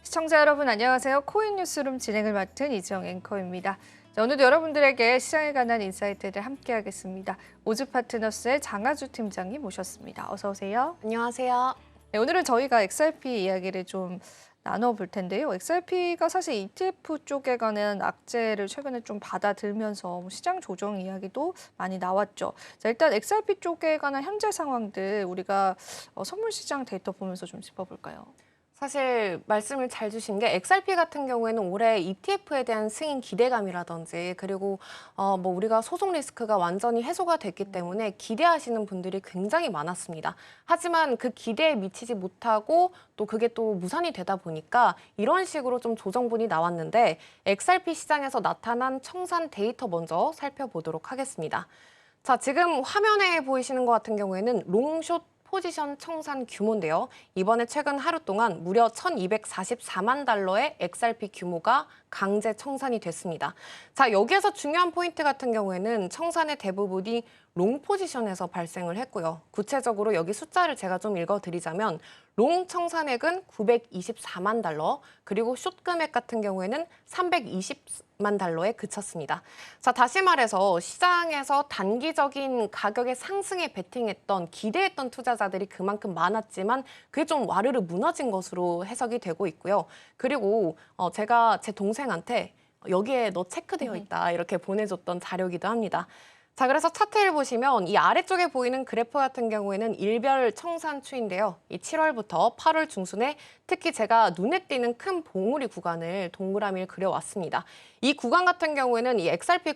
시청자 여러분 안녕하세요. 코인 뉴스룸 진행을 맡은 이지영 앵커입니다. 자, 오늘도 여러분들에게 시장에 관한 인사이트를 함께하겠습니다. 오즈파트너스의 장하주 팀장님 모셨습니다. 어서 오세요. 안녕하세요. 네, 오늘은 저희가 XRP 이야기를 좀 나눠볼 텐데요. XRP가 사실 ETF 쪽에 관한 악재를 최근에 좀 받아들면서 시장 조정 이야기도 많이 나왔죠. 자, 일단 XRP 쪽에 관한 현재 상황들 우리가 선물 시장 데이터 보면서 좀 짚어볼까요? 사실 말씀을 잘 주신 게 XRP 같은 경우에는 올해 ETF에 대한 승인 기대감이라든지 그리고 뭐 우리가 소송 리스크가 완전히 해소가 됐기 때문에 기대하시는 분들이 굉장히 많았습니다. 하지만 그 기대에 미치지 못하고 또 그게 또 무산이 되다 보니까 이런 식으로 좀 조정분이 나왔는데 XRP 시장에서 나타난 청산 데이터 먼저 살펴보도록 하겠습니다. 자, 지금 화면에 보이시는 것 같은 경우에는 롱숏 포지션 청산 규모인데요. 이번에 최근 하루 동안 무려 1,244만 달러의 XRP 규모가 강제 청산이 됐습니다. 자, 여기에서 중요한 포인트 같은 경우에는 청산의 대부분이 롱 포지션에서 발생을 했고요. 구체적으로 여기 숫자를 제가 좀 읽어드리자면 롱 청산액은 924만 달러, 그리고 숏 금액 같은 경우에는 320만 달러에 그쳤습니다. 자, 다시 말해서 시장에서 단기적인 가격의 상승에 베팅했던, 기대했던 투자자들이 그만큼 많았지만 그게 좀 와르르 무너진 것으로 해석이 되고 있고요. 그리고 제가 제 동생한테 여기에 너 체크되어 있다 이렇게 보내줬던 자료이기도 합니다. 자, 그래서 차트를 보시면 이 아래쪽에 보이는 그래프 같은 경우에는 일별 청산 추인데요. 이 7월부터 8월 중순에 특히 제가 눈에 띄는 큰 봉우리 구간을 동그라미를 그려왔습니다. 이 구간 같은 경우에는 이 XRP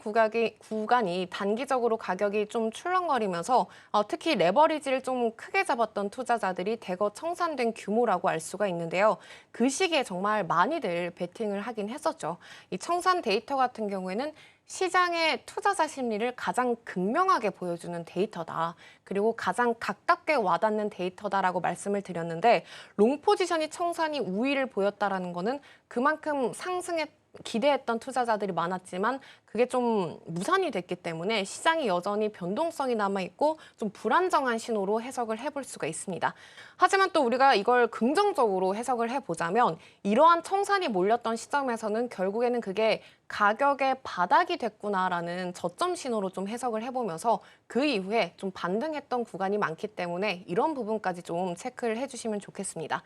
구간이 단기적으로 가격이 좀 출렁거리면서 특히 레버리지를 좀 크게 잡았던 투자자들이 대거 청산된 규모라고 알 수가 있는데요. 그 시기에 정말 많이들 베팅을 하긴 했었죠. 이 청산 데이터 같은 경우에는 시장의 투자자 심리를 가장 극명하게 보여주는 데이터다. 그리고 가장 가깝게 와닿는 데이터다라고 말씀을 드렸는데 롱 포지션이 청산이 우위를 보였다라는 거는 그만큼 상승에 기대했던 투자자들이 많았지만 그게 좀 무산이 됐기 때문에 시장이 여전히 변동성이 남아있고 좀 불안정한 신호로 해석을 해볼 수가 있습니다. 하지만 또 우리가 이걸 긍정적으로 해석을 해보자면 이러한 청산이 몰렸던 시점에서는 결국에는 그게 가격의 바닥이 됐구나라는 저점 신호로 좀 해석을 해보면서 그 이후에 좀 반등했던 구간이 많기 때문에 이런 부분까지 좀 체크를 해주시면 좋겠습니다.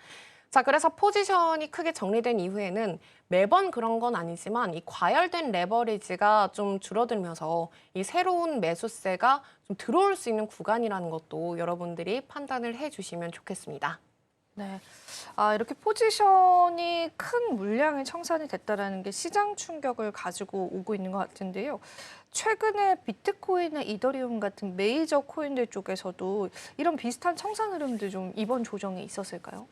자, 그래서 포지션이 크게 정리된 이후에는 매번 그런 건 아니지만 이 과열된 레버리지가 좀 줄어들면서 이 새로운 매수세가 좀 들어올 수 있는 구간이라는 것도 여러분들이 판단을 해주시면 좋겠습니다. 네, 이렇게 포지션이 큰 물량의 청산이 됐다는 게 시장 충격을 가지고 오고 있는 것 같은데요. 최근에 비트코인이나 이더리움 같은 메이저 코인들 쪽에서도 이런 비슷한 청산 흐름들 좀 이번 조정에 있었을까요?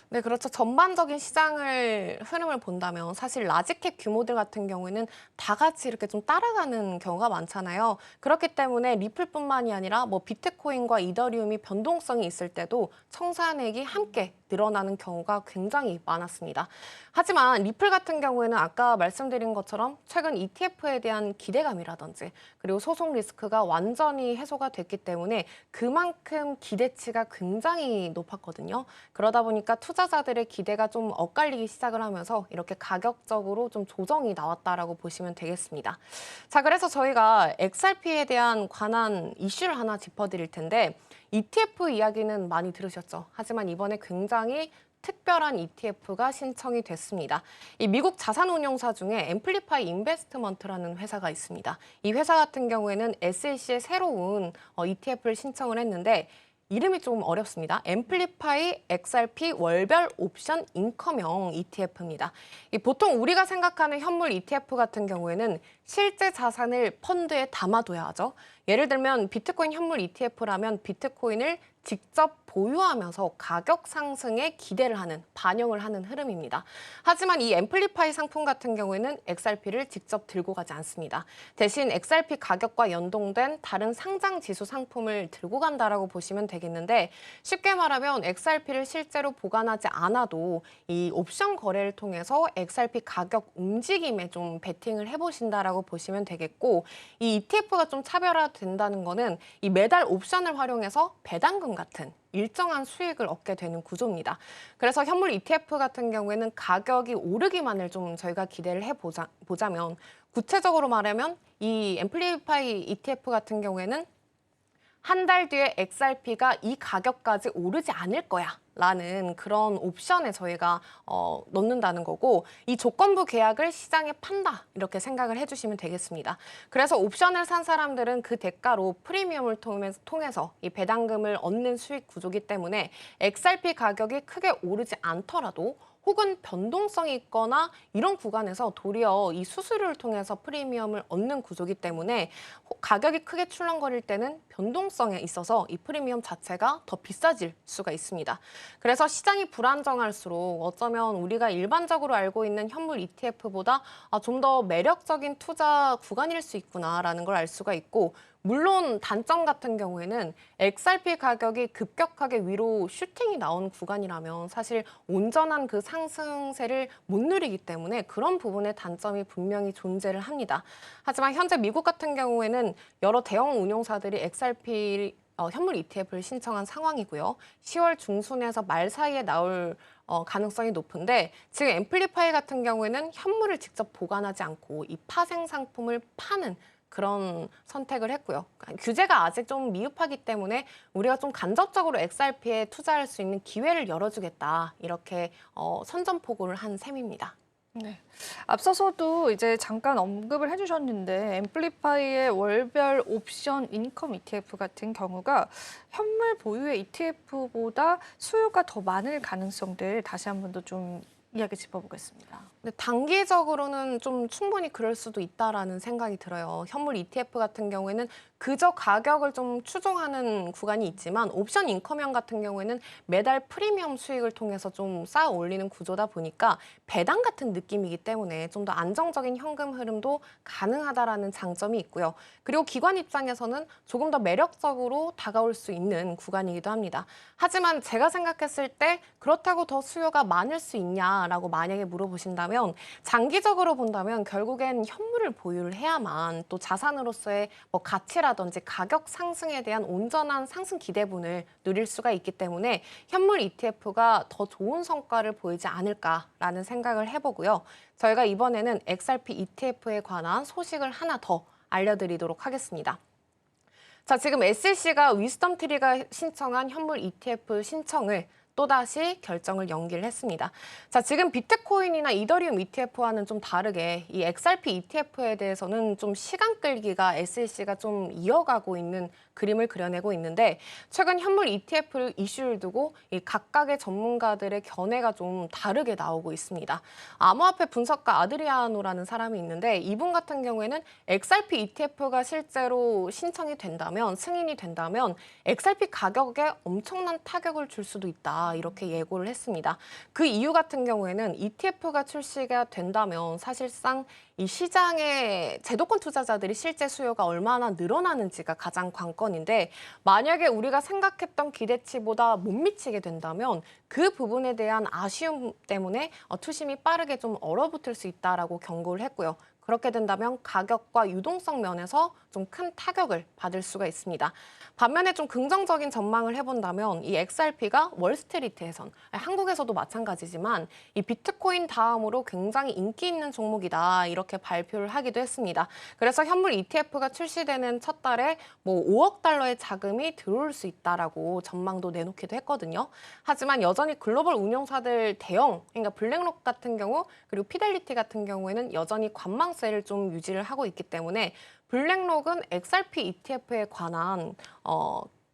네, 그렇죠. 전반적인 시장을 흐름을 본다면 사실 라지캡 규모들 같은 경우에는 다 같이 이렇게 좀 따라가는 경우가 많잖아요. 그렇기 때문에 리플뿐만이 아니라 뭐 비트코인과 이더리움이 변동성이 있을 때도 청산액이 함께 늘어나는 경우가 굉장히 많았습니다. 하지만 리플 같은 경우에는 아까 말씀드린 것처럼 최근 ETF에 대한 기대감이라든지 그리고 소송 리스크가 완전히 해소가 됐기 때문에 그만큼 기대치가 굉장히 높았거든요. 그러다 보니까 투자자들의 기대가 좀 엇갈리기 시작을 하면서 이렇게 가격적으로 좀 조정이 나왔다라고 보시면 되겠습니다. 자, 그래서 저희가 XRP에 대한 관한 이슈를 하나 짚어드릴 텐데 ETF 이야기는 많이 들으셨죠? 하지만 이번에 굉장히 특별한 ETF가 신청이 됐습니다. 이 미국 자산운용사 중에 앰플리파이 인베스트먼트라는 회사가 있습니다. 이 회사 같은 경우에는 SEC의 새로운 ETF를 신청을 했는데 이름이 조금 어렵습니다. 앰플리파이 XRP 월별 옵션 인컴형 ETF입니다. 보통 우리가 생각하는 현물 ETF 같은 경우에는 실제 자산을 펀드에 담아둬야 하죠. 예를 들면 비트코인 현물 ETF라면 비트코인을 직접 보유하면서 가격 상승에 기대를 하는, 반영을 하는 흐름입니다. 하지만 이 앰플리파이 상품 같은 경우에는 XRP를 직접 들고 가지 않습니다. 대신 XRP 가격과 연동된 다른 상장 지수 상품을 들고 간다라고 보시면 되겠는데, 쉽게 말하면 XRP를 실제로 보관하지 않아도 이 옵션 거래를 통해서 XRP 가격 움직임에 좀 베팅을 해보신다라고 보시면 되겠고, 이 ETF가 좀 차별화된다는 거는 이 매달 옵션을 활용해서 배당금 같은 일정한 수익을 얻게 되는 구조입니다. 그래서 현물 ETF 같은 경우에는 가격이 오르기만을 좀 저희가 기대를 해보자면, 구체적으로 말하면 이 앰플리파이 ETF 같은 경우에는 한 달 뒤에 XRP가 이 가격까지 오르지 않을 거야 라는 그런 옵션에 저희가 넣는다는 거고, 이 조건부 계약을 시장에 판다 이렇게 생각을 해주시면 되겠습니다. 그래서 옵션을 산 사람들은 그 대가로 프리미엄을 통해서 이 배당금을 얻는 수익 구조기 때문에 XRP 가격이 크게 오르지 않더라도 혹은 변동성이 있거나 이런 구간에서 도리어 이 수수료를 통해서 프리미엄을 얻는 구조기 때문에 가격이 크게 출렁거릴 때는 변동성에 있어서 이 프리미엄 자체가 더 비싸질 수가 있습니다. 그래서 시장이 불안정할수록 어쩌면 우리가 일반적으로 알고 있는 현물 ETF보다 좀 더 매력적인 투자 구간일 수 있구나라는 걸 알 수가 있고, 물론 단점 같은 경우에는 XRP 가격이 급격하게 위로 슈팅이 나온 구간이라면 사실 온전한 그 상승세를 못 누리기 때문에 그런 부분의 단점이 분명히 존재를 합니다. 하지만 현재 미국 같은 경우에는 여러 대형 운용사들이 XRP 현물 ETF를 신청한 상황이고요. 10월 중순에서 말 사이에 나올 가능성이 높은데, 지금 앰플리파이 같은 경우에는 현물을 직접 보관하지 않고 이 파생 상품을 파는 그런 선택을 했고요. 규제가 아직 좀 미흡하기 때문에 우리가 좀 간접적으로 XRP에 투자할 수 있는 기회를 열어주겠다, 이렇게 선전포고를 한 셈입니다. 네. 앞서서도 이제 잠깐 언급을 해주셨는데 앰플리파이의 월별 옵션 인컴 ETF 같은 경우가 현물 보유의 ETF보다 수요가 더 많을 가능성들 다시 한 번 더 좀 이야기 짚어보겠습니다. 근데 단기적으로는 좀 충분히 그럴 수도 있다라는 생각이 들어요. 현물 ETF 같은 경우에는 그저 가격을 좀 추종하는 구간이 있지만, 옵션 인컴형 같은 경우에는 매달 프리미엄 수익을 통해서 좀 쌓아 올리는 구조다 보니까 배당 같은 느낌이기 때문에 좀 더 안정적인 현금 흐름도 가능하다라는 장점이 있고요. 그리고 기관 입장에서는 조금 더 매력적으로 다가올 수 있는 구간이기도 합니다. 하지만 제가 생각했을 때 그렇다고 더 수요가 많을 수 있냐라고 만약에 물어보신다면, 장기적으로 본다면 결국엔 현물을 보유를 해야만 또 자산으로서의 뭐 가치라든지 가격 상승에 대한 온전한 상승 기대분을 누릴 수가 있기 때문에 현물 ETF가 더 좋은 성과를 보이지 않을까라는 생각을 해보고요. 저희가 이번에는 XRP ETF에 관한 소식을 하나 더 알려드리도록 하겠습니다. 자, 지금 SEC가 위스덤트리가 신청한 현물 ETF 신청을 또다시 결정을 연기를 했습니다. 자, 지금 비트코인이나 이더리움 ETF와는 좀 다르게 이 XRP ETF에 대해서는 좀 시간 끌기가 SEC가 좀 이어가고 있는 그림을 그려내고 있는데, 최근 현물 ETF를 이슈를 두고 이 각각의 전문가들의 견해가 좀 다르게 나오고 있습니다. 암호화폐 분석가 아드리아노라는 사람이 있는데, 이분 같은 경우에는 XRP ETF가 실제로 신청이 된다면, 승인이 된다면 XRP 가격에 엄청난 타격을 줄 수도 있다, 이렇게 예고를 했습니다. 그 이유 같은 경우에는 ETF가 출시가 된다면 사실상 이 시장의 제도권 투자자들이 실제 수요가 얼마나 늘어나는지가 가장 관건인데, 만약에 우리가 생각했던 기대치보다 못 미치게 된다면 그 부분에 대한 아쉬움 때문에 투심이 빠르게 좀 얼어붙을 수 있다라고 경고를 했고요. 그렇게 된다면 가격과 유동성 면에서 좀 큰 타격을 받을 수가 있습니다. 반면에 좀 긍정적인 전망을 해본다면 이 XRP가 월스트리트에선, 한국에서도 마찬가지지만 이 비트코인 다음으로 굉장히 인기 있는 종목이다, 이렇게 발표를 하기도 했습니다. 그래서 현물 ETF가 출시되는 첫 달에 뭐 5억 달러의 자금이 들어올 수 있다라고 전망도 내놓기도 했거든요. 하지만 여전히 글로벌 운용사들 대형, 그러니까 블랙록 같은 경우 그리고 피델리티 같은 경우에는 여전히 관망세를 좀 유지를 하고 있기 때문에 블랙록은 XRP ETF에 관한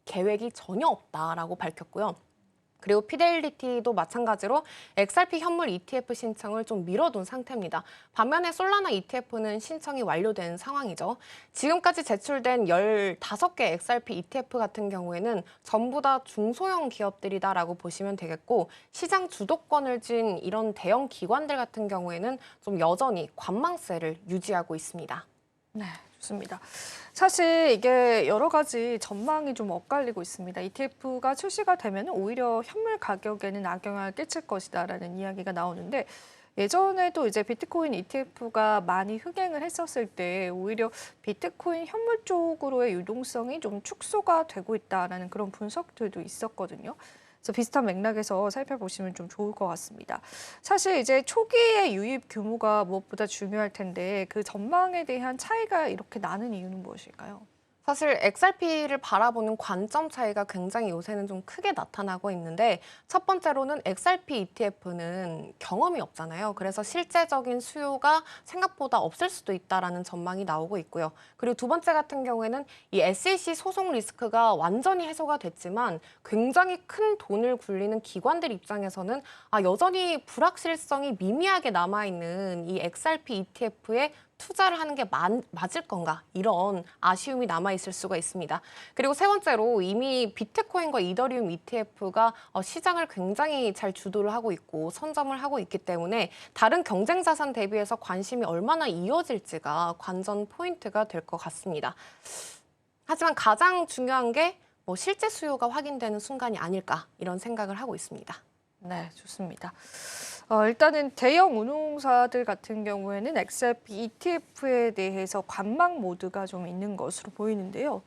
계획이 전혀 없다라고 밝혔고요. 그리고 피델리티도 마찬가지로 XRP 현물 ETF 신청을 좀 미뤄둔 상태입니다. 반면에 솔라나 ETF는 신청이 완료된 상황이죠. 지금까지 제출된 15개 XRP ETF 같은 경우에는 전부 다 중소형 기업들이다라고 보시면 되겠고, 시장 주도권을 쥔 이런 대형 기관들 같은 경우에는 좀 여전히 관망세를 유지하고 있습니다. 네, 좋습니다. 사실 이게 여러 가지 전망이 좀 엇갈리고 있습니다. ETF가 출시가 되면 오히려 현물 가격에는 악영향을 끼칠 것이다라는 이야기가 나오는데 예전에도 이제 비트코인 ETF가 많이 흥행을 했었을 때 오히려 비트코인 현물 쪽으로의 유동성이 좀 축소가 되고 있다라는 그런 분석들도 있었거든요. 그래서 비슷한 맥락에서 살펴보시면 좀 좋을 것 같습니다. 사실 이제 초기의 유입 규모가 무엇보다 중요할 텐데 그 전망에 대한 차이가 이렇게 나는 이유는 무엇일까요? 사실 XRP를 바라보는 관점 차이가 굉장히 요새는 좀 크게 나타나고 있는데, 첫 번째로는 XRP ETF는 경험이 없잖아요. 그래서 실제적인 수요가 생각보다 없을 수도 있다라는 전망이 나오고 있고요. 그리고 두 번째 같은 경우에는 이 SEC 소송 리스크가 완전히 해소가 됐지만 굉장히 큰 돈을 굴리는 기관들 입장에서는 여전히 불확실성이 미미하게 남아있는 이 XRP ETF에 투자를 하는 게 맞을 건가, 이런 아쉬움이 남아있을 수가 있습니다. 그리고 세 번째로 이미 비트코인과 이더리움 ETF가 시장을 굉장히 잘 주도를 하고 있고 선점을 하고 있기 때문에 다른 경쟁 자산 대비해서 관심이 얼마나 이어질지가 관전 포인트가 될 것 같습니다. 하지만 가장 중요한 게 실제 수요가 확인되는 순간이 아닐까, 이런 생각을 하고 있습니다. 네, 좋습니다. 일단은 대형 운용사들 같은 경우에는 XRP ETF에 대해서 관망 모드가 좀 있는 것으로 보이는데요.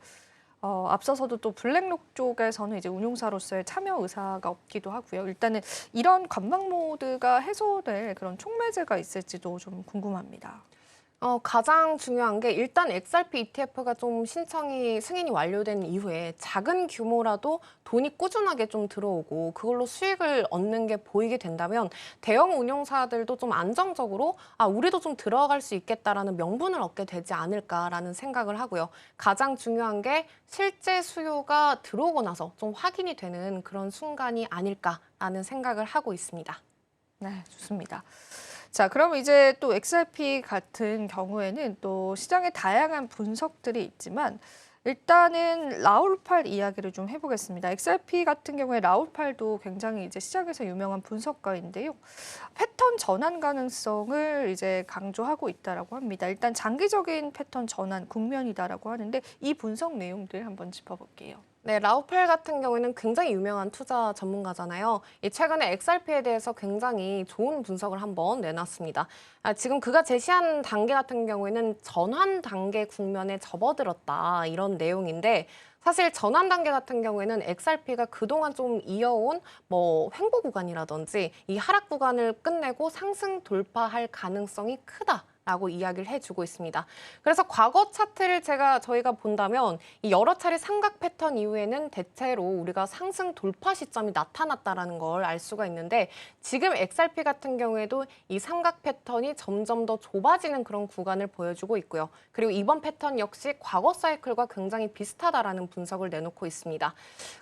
앞서서도 또 블랙록 쪽에서는 이제 운용사로서의 참여 의사가 없기도 하고요. 일단은 이런 관망 모드가 해소될 그런 촉매제가 있을지도 좀 궁금합니다. 가장 중요한 게 일단 XRP ETF가 좀 승인이 완료된 이후에 작은 규모라도 돈이 꾸준하게 좀 들어오고 그걸로 수익을 얻는 게 보이게 된다면 대형 운용사들도 좀 안정적으로 우리도 좀 들어갈 수 있겠다라는 명분을 얻게 되지 않을까라는 생각을 하고요. 가장 중요한 게 실제 수요가 들어오고 나서 좀 확인이 되는 그런 순간이 아닐까라는 생각을 하고 있습니다. 네, 좋습니다. 자, 그럼 이제 또 XRP 같은 경우에는 또 시장에 다양한 분석들이 있지만 일단은 라울팔 이야기를 좀 해보겠습니다. XRP 같은 경우에 라울팔도 굉장히 이제 시장에서 유명한 분석가인데요. 패턴 전환 가능성을 이제 강조하고 있다라고 합니다. 일단 장기적인 패턴 전환 국면이다라고 하는데 이 분석 내용들 한번 짚어볼게요. 네, 라우펠 같은 경우에는 굉장히 유명한 투자 전문가잖아요. 최근에 XRP에 대해서 굉장히 좋은 분석을 한번 내놨습니다. 지금 그가 제시한 단계 같은 경우에는 전환 단계 국면에 접어들었다, 이런 내용인데, 사실 전환 단계 같은 경우에는 XRP가 그동안 좀 이어온 횡보 구간이라든지 이 하락 구간을 끝내고 상승 돌파할 가능성이 크다, 라고 이야기를 해주고 있습니다. 그래서 과거 차트를 저희가 본다면 이 여러 차례 삼각 패턴 이후에는 대체로 우리가 상승 돌파 시점이 나타났다라는 걸 알 수가 있는데, 지금 XRP 같은 경우에도 이 삼각 패턴이 점점 더 좁아지는 그런 구간을 보여주고 있고요. 그리고 이번 패턴 역시 과거 사이클과 굉장히 비슷하다라는 분석을 내놓고 있습니다.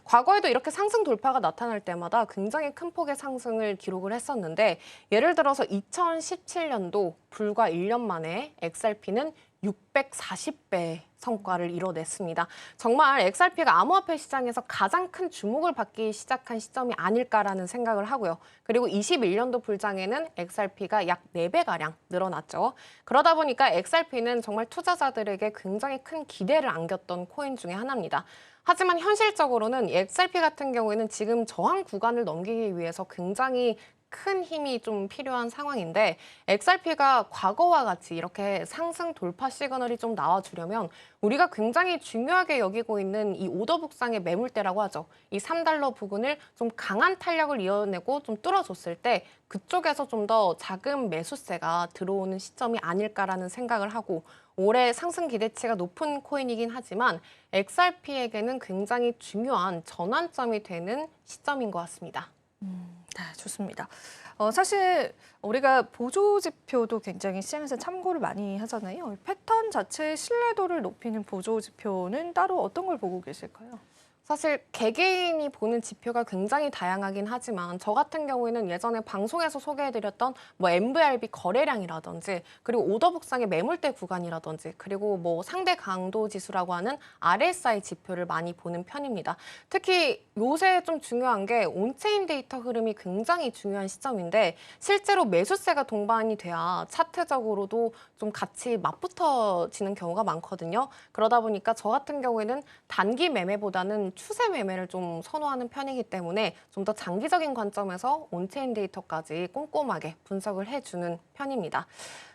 과거에도 이렇게 상승 돌파가 나타날 때마다 굉장히 큰 폭의 상승을 기록을 했었는데, 예를 들어서 2017년도 불과 1년 만에 XRP는 640배 성과를 이뤄냈습니다. 정말 XRP가 암호화폐 시장에서 가장 큰 주목을 받기 시작한 시점이 아닐까라는 생각을 하고요. 그리고 21년도 불장에는 XRP가 약 4배가량 늘어났죠. 그러다 보니까 XRP는 정말 투자자들에게 굉장히 큰 기대를 안겼던 코인 중에 하나입니다. 하지만 현실적으로는 XRP 같은 경우에는 지금 저항 구간을 넘기기 위해서 굉장히 큰 힘이 좀 필요한 상황인데, XRP가 과거와 같이 이렇게 상승 돌파 시그널이 좀 나와주려면 우리가 굉장히 중요하게 여기고 있는 이 오더 북상의 매물대라고 하죠. 이 3달러 부근을 좀 강한 탄력을 이어내고 좀 뚫어줬을 때 그쪽에서 좀 더 작은 매수세가 들어오는 시점이 아닐까라는 생각을 하고, 올해 상승 기대치가 높은 코인이긴 하지만 XRP에게는 굉장히 중요한 전환점이 되는 시점인 것 같습니다. 네, 좋습니다. 사실 우리가 보조 지표도 굉장히 시장에서 참고를 많이 하잖아요. 패턴 자체의 신뢰도를 높이는 보조 지표는 따로 어떤 걸 보고 계실까요? 사실 개개인이 보는 지표가 굉장히 다양하긴 하지만 저 같은 경우에는 예전에 방송에서 소개해드렸던 뭐 MVRB 거래량이라든지 그리고 오더북상의 매물대 구간이라든지 그리고 뭐 상대 강도 지수라고 하는 RSI 지표를 많이 보는 편입니다. 특히 요새 좀 중요한 게 온체인 데이터 흐름이 굉장히 중요한 시점인데 실제로 매수세가 동반이 돼야 차트적으로도 좀 같이 맞붙어지는 경우가 많거든요. 그러다 보니까 저 같은 경우에는 단기 매매보다는 추세 매매를 좀 선호하는 편이기 때문에 좀 더 장기적인 관점에서 온체인 데이터까지 꼼꼼하게 분석을 해주는 편입니다.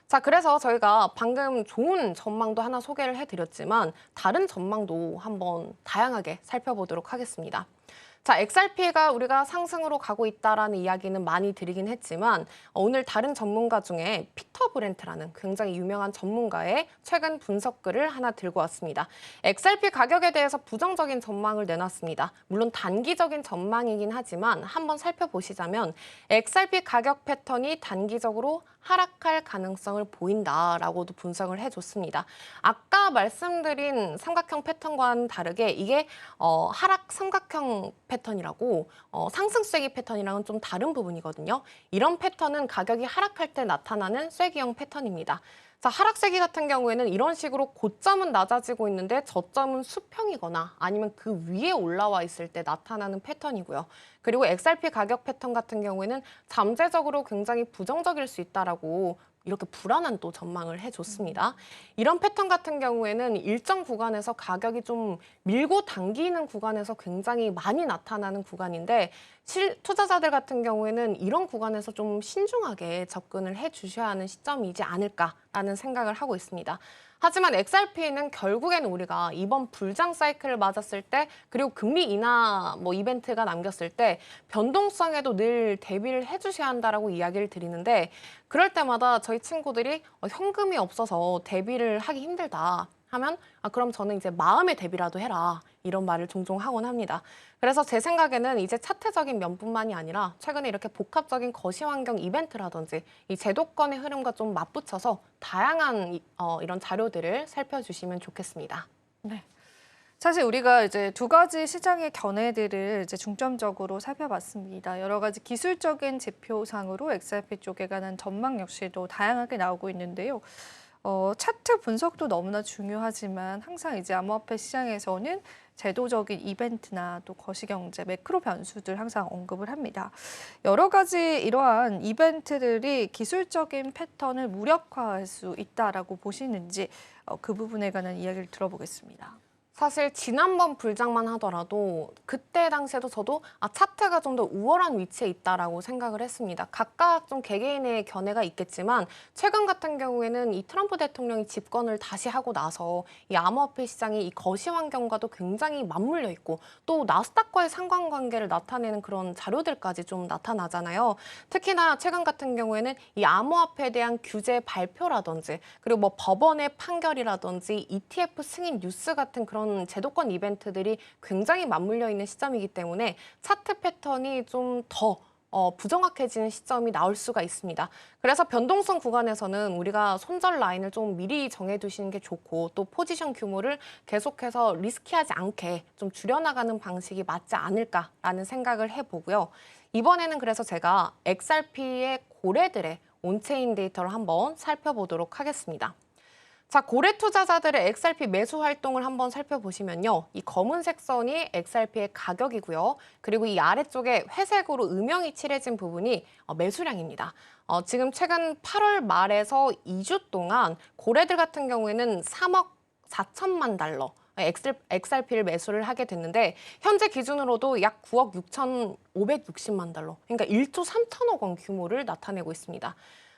자, 그래서 저희가 방금 좋은 전망도 하나 소개를 해드렸지만 다른 전망도 한번 다양하게 살펴보도록 하겠습니다. 자, XRP가 우리가 상승으로 가고 있다라는 이야기는 많이 드리긴 했지만 오늘 다른 전문가 중에 피터 브렌트라는 굉장히 유명한 전문가의 최근 분석글을 하나 들고 왔습니다. XRP 가격에 대해서 부정적인 전망을 내놨습니다. 물론 단기적인 전망이긴 하지만 한번 살펴보시자면 XRP 가격 패턴이 단기적으로 하락할 가능성을 보인다라고도 분석을 해줬습니다. 아까 말씀드린 삼각형 패턴과는 다르게 이게 하락 삼각형 패턴이라고 상승 쐐기 패턴이랑은 좀 다른 부분이거든요. 이런 패턴은 가격이 하락할 때 나타나는 쐐기형 패턴입니다. 자, 하락 쐐기 같은 경우에는 이런 식으로 고점은 낮아지고 있는데 저점은 수평이거나 아니면 그 위에 올라와 있을 때 나타나는 패턴이고요. 그리고 XRP 가격 패턴 같은 경우에는 잠재적으로 굉장히 부정적일 수 있다라고 이렇게 불안한 또 전망을 해줬습니다. 이런 패턴 같은 경우에는 일정 구간에서 가격이 좀 밀고 당기는 구간에서 굉장히 많이 나타나는 구간인데 투자자들 같은 경우에는 이런 구간에서 좀 신중하게 접근을 해주셔야 하는 시점이지 않을까라는 생각을 하고 있습니다. 하지만 XRP는 결국에는 우리가 이번 불장 사이클을 맞았을 때 그리고 금리 인하 뭐 이벤트가 남겼을 때 변동성에도 늘 대비를 해주셔야 한다라고 이야기를 드리는데 그럴 때마다 저희 친구들이 현금이 없어서 대비를 하기 힘들다 하면 그럼 저는 이제 마음의 대비라도 해라 이런 말을 종종 하곤 합니다. 그래서 제 생각에는 이제 차트적인 면뿐만이 아니라 최근에 이렇게 복합적인 거시환경 이벤트라든지 이 제도권의 흐름과 좀 맞붙여서 다양한 이런 자료들을 살펴주시면 좋겠습니다. 네. 사실 우리가 이제 두 가지 시장의 견해들을 이제 중점적으로 살펴봤습니다. 여러 가지 기술적인 지표상으로 XRP 쪽에 관한 전망 역시도 다양하게 나오고 있는데요. 차트 분석도 너무나 중요하지만 항상 이제 암호화폐 시장에서는 제도적인 이벤트나 또 거시경제, 매크로 변수들 항상 언급을 합니다. 여러 가지 이러한 이벤트들이 기술적인 패턴을 무력화할 수 있다라고 보시는지 그 부분에 관한 이야기를 들어보겠습니다. 사실 지난번 불장만 하더라도 그때 당시에도 저도 차트가 좀 더 우월한 위치에 있다라고 생각을 했습니다. 각각 좀 개개인의 견해가 있겠지만 최근 같은 경우에는 이 트럼프 대통령이 집권을 다시 하고 나서 이 암호화폐 시장이 이 거시 환경과도 굉장히 맞물려 있고 또 나스닥과의 상관관계를 나타내는 그런 자료들까지 좀 나타나잖아요. 특히나 최근 같은 경우에는 이 암호화폐에 대한 규제 발표라든지 그리고 뭐 법원의 판결이라든지 ETF 승인 뉴스 같은 그런 제도권 이벤트들이 굉장히 맞물려 있는 시점이기 때문에 차트 패턴이 좀 더 부정확해지는 시점이 나올 수가 있습니다. 그래서 변동성 구간에서는 우리가 손절 라인을 좀 미리 정해두시는 게 좋고 또 포지션 규모를 계속해서 리스키하지 않게 좀 줄여나가는 방식이 맞지 않을까라는 생각을 해보고요. 이번에는 그래서 제가 XRP의 고래들의 온체인 데이터를 한번 살펴보도록 하겠습니다. 자, 고래 투자자들의 XRP 매수 활동을 한번 살펴보시면요. 이 검은색 선이 XRP의 가격이고요. 그리고 이 아래쪽에 회색으로 음영이 칠해진 부분이 매수량입니다. 지금 최근 8월 말에서 2주 동안 고래들 같은 경우에는 3억 4천만 달러. XRP를 매수를 하게 됐는데 현재 기준으로도 약 9억 6,560만 달러. 그러니까 1조 3천억 원 규모를 나타내고 있습니다.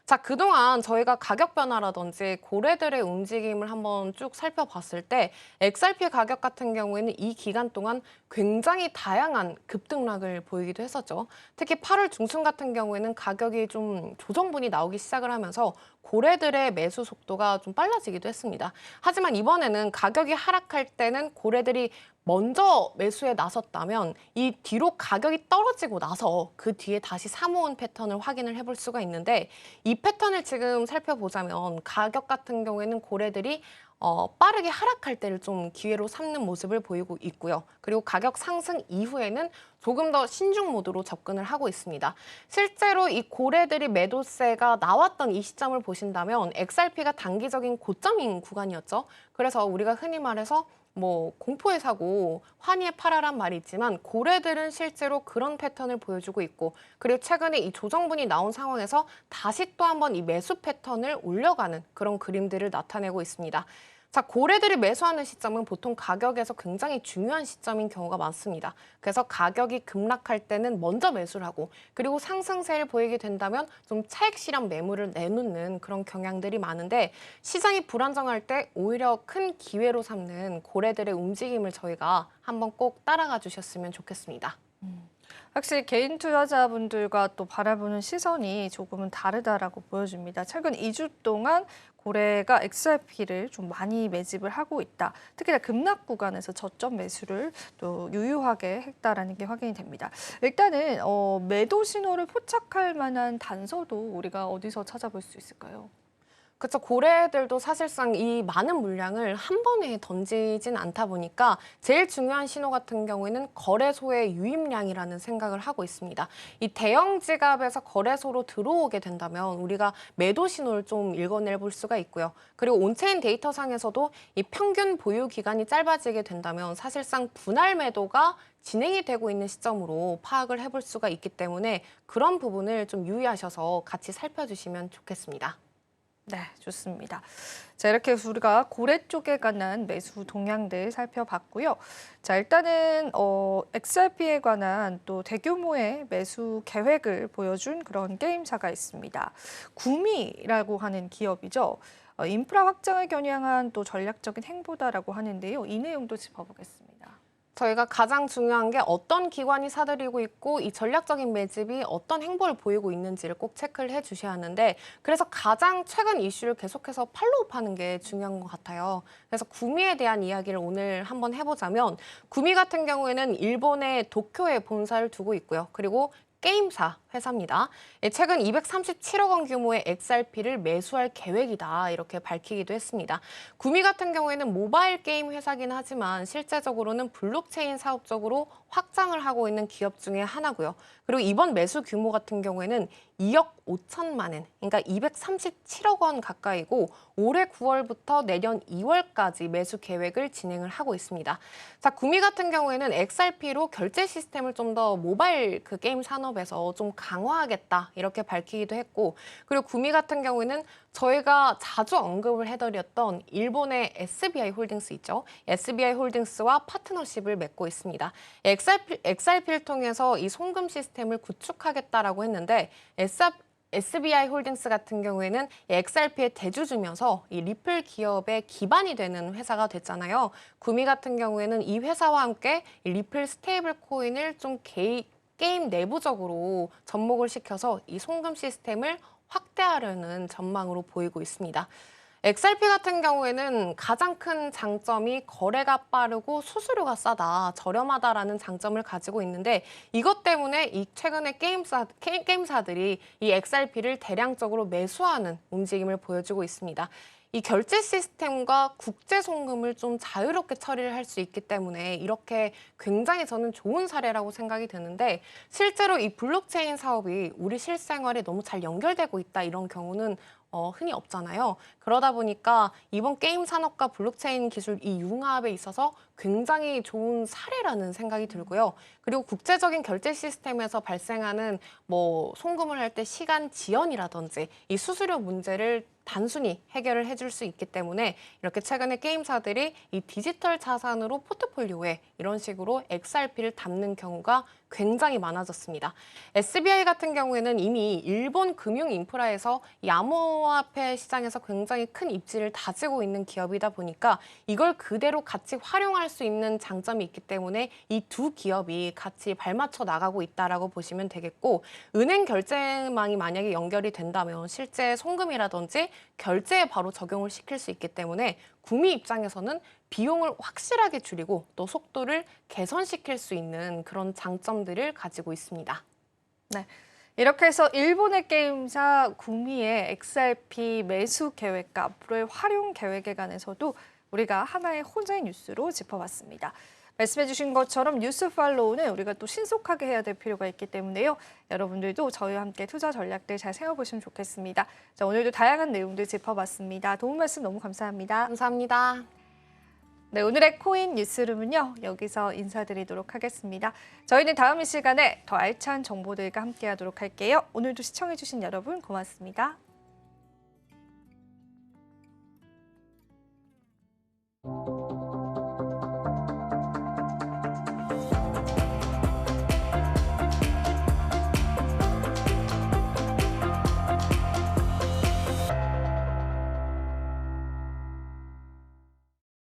자, 그동안 저희가 가격 변화라든지 고래들의 움직임을 한번 쭉 살펴봤을 때 XRP 가격 같은 경우에는 이 기간 동안 굉장히 다양한 급등락을 보이기도 했었죠. 특히 8월 중순 같은 경우에는 가격이 좀 조정분이 나오기 시작을 하면서 고래들의 매수 속도가 좀 빨라지기도 했습니다. 하지만 이번에는 가격이 하락할 때는 고래들이 먼저 매수에 나섰다면 이 뒤로 가격이 떨어지고 나서 그 뒤에 다시 사모은 패턴을 확인을 해볼 수가 있는데 이 패턴을 지금 살펴보자면 가격 같은 경우에는 고래들이 빠르게 하락할 때를 좀 기회로 삼는 모습을 보이고 있고요. 그리고 가격 상승 이후에는 조금 더 신중 모드로 접근을 하고 있습니다. 실제로 이 고래들이 매도세가 나왔던 이 시점을 보신다면 XRP가 단기적인 고점인 구간이었죠. 그래서 우리가 흔히 말해서 뭐 공포의 사고, 환희의 팔아란 말이 있지만 고래들은 실제로 그런 패턴을 보여주고 있고 그리고 최근에 이 조정분이 나온 상황에서 다시 또 한번 이 매수 패턴을 올려가는 그런 그림들을 나타내고 있습니다. 자, 고래들이 매수하는 시점은 보통 가격에서 굉장히 중요한 시점인 경우가 많습니다. 그래서 가격이 급락할 때는 먼저 매수를 하고 그리고 상승세를 보이게 된다면 좀 차익 실현 매물을 내놓는 그런 경향들이 많은데 시장이 불안정할 때 오히려 큰 기회로 삼는 고래들의 움직임을 저희가 한번 꼭 따라가 주셨으면 좋겠습니다. 확실히 개인 투자자분들과 또 바라보는 시선이 조금은 다르다라고 보여집니다. 최근 2주 동안 고래가 XRP를 좀 많이 매집을 하고 있다. 특히나 급락 구간에서 저점 매수를 또 유효하게 했다라는 게 확인이 됩니다. 일단은 매도 신호를 포착할 만한 단서도 우리가 어디서 찾아볼 수 있을까요? 그렇죠. 고래들도 사실상 이 많은 물량을 한 번에 던지진 않다 보니까 제일 중요한 신호 같은 경우에는 거래소의 유입량이라는 생각을 하고 있습니다. 이 대형 지갑에서 거래소로 들어오게 된다면 우리가 매도 신호를 좀 읽어내 볼 수가 있고요. 그리고 온체인 데이터상에서도 이 평균 보유 기간이 짧아지게 된다면 사실상 분할 매도가 진행이 되고 있는 시점으로 파악을 해볼 수가 있기 때문에 그런 부분을 좀 유의하셔서 같이 살펴주시면 좋겠습니다. 네, 좋습니다. 자, 이렇게 우리가 고래 쪽에 관한 매수 동향들 살펴봤고요. 자, 일단은 XRP에 관한 또 대규모의 매수 계획을 보여준 그런 게임사가 있습니다. 구미라고 하는 기업이죠. 인프라 확장을 겨냥한 또 전략적인 행보다라고 하는데요. 이 내용도 짚어보겠습니다. 저희가 가장 중요한 게 어떤 기관이 사들이고 있고 이 전략적인 매집이 어떤 행보를 보이고 있는지를 꼭 체크를 해 주셔야 하는데 그래서 가장 최근 이슈를 계속해서 팔로우하는 게 중요한 것 같아요. 그래서 구미에 대한 이야기를 오늘 한번 해보자면 구미 같은 경우에는 일본의 도쿄에 본사를 두고 있고요. 그리고 게임사 회사입니다. 최근 237억 원 규모의 XRP를 매수할 계획이다 이렇게 밝히기도 했습니다. 구미 같은 경우에는 모바일 게임 회사긴 하지만 실제적으로는 블록체인 사업 적으로 확장을 하고 있는 기업 중에 하나고요. 그리고 이번 매수 규모 같은 경우에는 2억 5천만 원, 그러니까 237억 원 가까이고 올해 9월부터 내년 2월까지 매수 계획을 진행을 하고 있습니다. 자, 구미 같은 경우에는 XRP로 결제 시스템을 좀 더 모바일 그 게임 산업에서 좀 강화하겠다 이렇게 밝히기도 했고 그리고 구미 같은 경우에는 저희가 자주 언급을 해드렸던 일본의 SBI 홀딩스 있죠. SBI 홀딩스와 파트너십을 맺고 있습니다. XRP를 통해서 이 송금 시스템을 구축하겠다라고 했는데 SBI 홀딩스 같은 경우에는 XRP의 대주주면서 이 리플 기업의 기반이 되는 회사가 됐잖아요. 구미 같은 경우에는 이 회사와 함께 이 리플 스테이블 코인을 좀 게임 내부적으로 접목을 시켜서 이 송금 시스템을 확대하려는 전망으로 보이고 있습니다. XRP 같은 경우에는 가장 큰 장점이 거래가 빠르고 수수료가 싸다, 저렴하다라는 장점을 가지고 있는데 이것 때문에 이 최근에 게임사들이 이 XRP를 대량적으로 매수하는 움직임을 보여주고 있습니다. 이 결제 시스템과 국제 송금을 좀 자유롭게 처리를 할 수 있기 때문에 이렇게 굉장히 저는 좋은 사례라고 생각이 드는데 실제로 이 블록체인 사업이 우리 실생활에 너무 잘 연결되고 있다 이런 경우는 흔히 없잖아요. 그러다 보니까 이번 게임 산업과 블록체인 기술 이 융합에 있어서 굉장히 좋은 사례라는 생각이 들고요. 그리고 국제적인 결제 시스템에서 발생하는 뭐 송금을 할 때 시간 지연이라든지 이 수수료 문제를 단순히 해결을 해줄 수 있기 때문에 이렇게 최근에 게임사들이 이 디지털 자산으로 포트폴리오에 이런 식으로 XRP를 담는 경우가 굉장히 많아졌습니다. SBI 같은 경우에는 이미 일본 금융 인프라에서 이 암호화폐 시장에서 굉장히 큰 입지를 다지고 있는 기업이다 보니까 이걸 그대로 같이 활용할 수 있는 장점이 있기 때문에 이 두 기업이 같이 발맞춰 나가고 있다라고 보시면 되겠고 은행 결제망이 만약에 연결이 된다면 실제 송금이라든지 결제에 바로 적용을 시킬 수 있기 때문에 구미 입장에서는 비용을 확실하게 줄이고 또 속도를 개선시킬 수 있는 그런 장점들을 가지고 있습니다. 네. 이렇게 해서 일본의 게임사 구미의 XRP 매수 계획과 앞으로의 활용 계획에 관해서도 우리가 하나의 호재 뉴스로 짚어봤습니다. 말씀해주신 것처럼 뉴스 팔로우는 우리가 또 신속하게 해야 될 필요가 있기 때문에요. 여러분들도 저희와 함께 투자 전략들 잘 세워보시면 좋겠습니다. 자, 오늘도 다양한 내용들 짚어봤습니다. 도움 말씀 너무 감사합니다. 감사합니다. 네, 오늘의 코인 뉴스룸은요, 여기서 인사드리도록 하겠습니다. 저희는 다음 이 시간에 더 알찬 정보들과 함께하도록 할게요. 오늘도 시청해주신 여러분 고맙습니다.